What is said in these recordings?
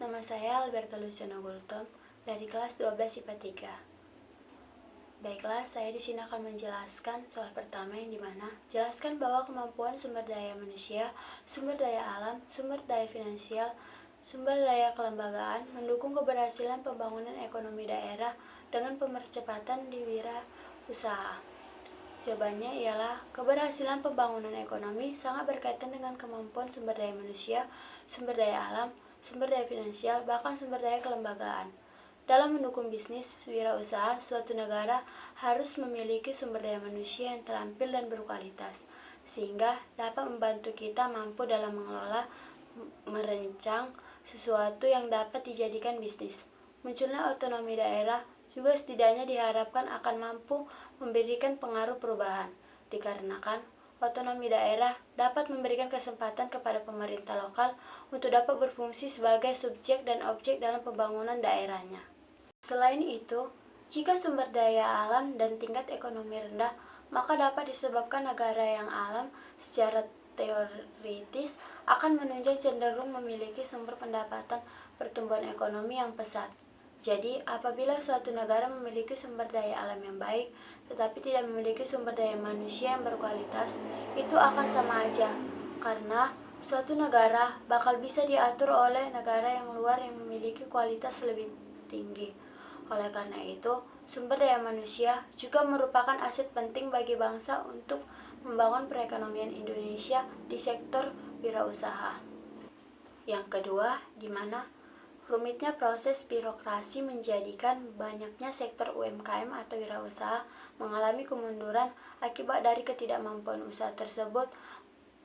Nama saya Alberta Luciana Gultom dari kelas 12 IPA 3. Baiklah, saya di sini akan menjelaskan soal pertama yang dimana jelaskan bahwa kemampuan sumber daya manusia, sumber daya alam, sumber daya finansial, sumber daya kelembagaan mendukung keberhasilan pembangunan ekonomi daerah dengan pemercepatan di wirausaha. Jawabannya ialah keberhasilan pembangunan ekonomi sangat berkaitan dengan kemampuan sumber daya manusia, sumber daya alam, sumber daya finansial, bahkan sumber daya kelembagaan. Dalam mendukung bisnis wirausaha, suatu negara harus memiliki sumber daya manusia yang terampil dan berkualitas, sehingga dapat membantu kita mampu dalam mengelola, merancang sesuatu yang dapat dijadikan bisnis. Munculnya otonomi daerah juga setidaknya diharapkan akan mampu memberikan pengaruh perubahan, dikarenakan otonomi daerah dapat memberikan kesempatan kepada pemerintah lokal untuk dapat berfungsi sebagai subjek dan objek dalam pembangunan daerahnya. Selain itu, jika sumber daya alam dan tingkat ekonomi rendah, maka dapat disebabkan negara yang alam secara teoritis akan menunjang cenderung memiliki sumber pendapatan pertumbuhan ekonomi yang pesat. Jadi, apabila suatu negara memiliki sumber daya alam yang baik, tetapi tidak memiliki sumber daya manusia yang berkualitas, itu akan sama aja, karena suatu negara bakal bisa diatur oleh negara yang luar yang memiliki kualitas lebih tinggi. Oleh karena itu, sumber daya manusia juga merupakan aset penting bagi bangsa untuk membangun perekonomian Indonesia di sektor wirausaha. Yang kedua, di mana rumitnya proses birokrasi menjadikan banyaknya sektor UMKM atau wirausaha mengalami kemunduran akibat dari ketidakmampuan usaha tersebut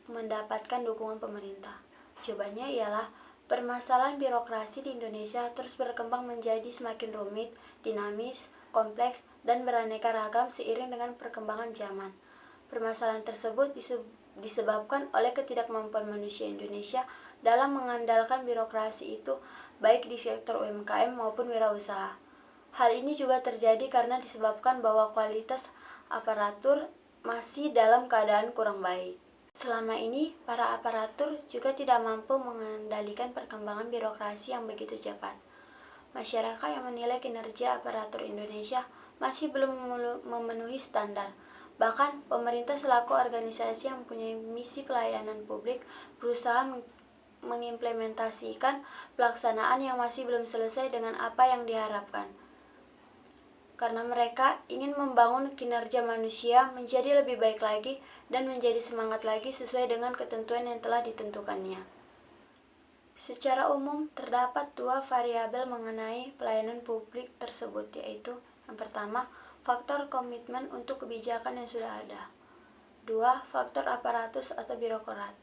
mendapatkan dukungan pemerintah. Jawabannya ialah permasalahan birokrasi di Indonesia terus berkembang menjadi semakin rumit, dinamis, kompleks, dan beraneka ragam seiring dengan perkembangan zaman. Permasalahan tersebut disebabkan oleh ketidakmampuan manusia Indonesia dalam mengandalkan birokrasi itu baik di sektor UMKM maupun wirausaha. Hal ini juga terjadi karena disebabkan bahwa kualitas aparatur masih dalam keadaan kurang baik. Selama ini, para aparatur juga tidak mampu mengendalikan perkembangan birokrasi yang begitu cepat. Masyarakat yang menilai kinerja aparatur Indonesia masih belum memenuhi standar. Bahkan, pemerintah selaku organisasi yang mempunyai misi pelayanan publik berusaha mengimplementasikan pelaksanaan yang masih belum selesai dengan apa yang diharapkan. Karena mereka ingin membangun kinerja manusia menjadi lebih baik lagi dan menjadi semangat lagi sesuai dengan ketentuan yang telah ditentukannya. Secara umum, terdapat dua variabel mengenai pelayanan publik tersebut, yaitu yang pertama, faktor komitmen untuk kebijakan yang sudah ada. Dua, faktor aparatus atau birokrat.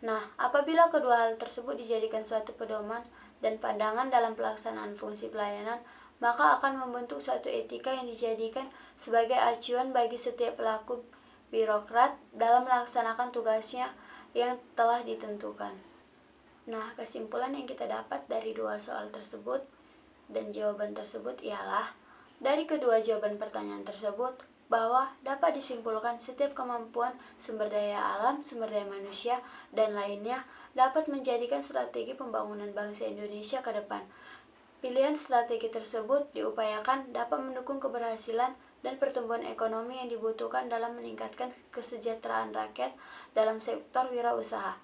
Nah, apabila kedua hal tersebut dijadikan suatu pedoman dan pandangan dalam pelaksanaan fungsi pelayanan, maka akan membentuk suatu etika yang dijadikan sebagai acuan bagi setiap pelaku birokrat dalam melaksanakan tugasnya yang telah ditentukan. Nah, kesimpulan yang kita dapat dari dua soal tersebut dan jawaban tersebut ialah, dari kedua jawaban pertanyaan tersebut, bahwa dapat disimpulkan setiap kemampuan sumber daya alam, sumber daya manusia, dan lainnya dapat menjadikan strategi pembangunan bangsa Indonesia ke depan. Pilihan strategi tersebut diupayakan dapat mendukung keberhasilan dan pertumbuhan ekonomi yang dibutuhkan dalam meningkatkan kesejahteraan rakyat dalam sektor wirausaha.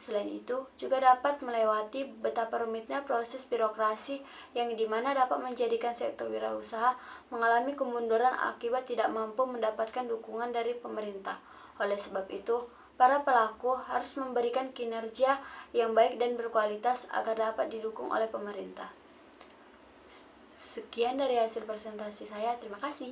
Selain itu, juga dapat melewati betapa rumitnya proses birokrasi yang dimana dapat menjadikan sektor wirausaha mengalami kemunduran akibat tidak mampu mendapatkan dukungan dari pemerintah. Oleh sebab itu, para pelaku harus memberikan kinerja yang baik dan berkualitas agar dapat didukung oleh pemerintah. Sekian dari hasil presentasi saya, terima kasih.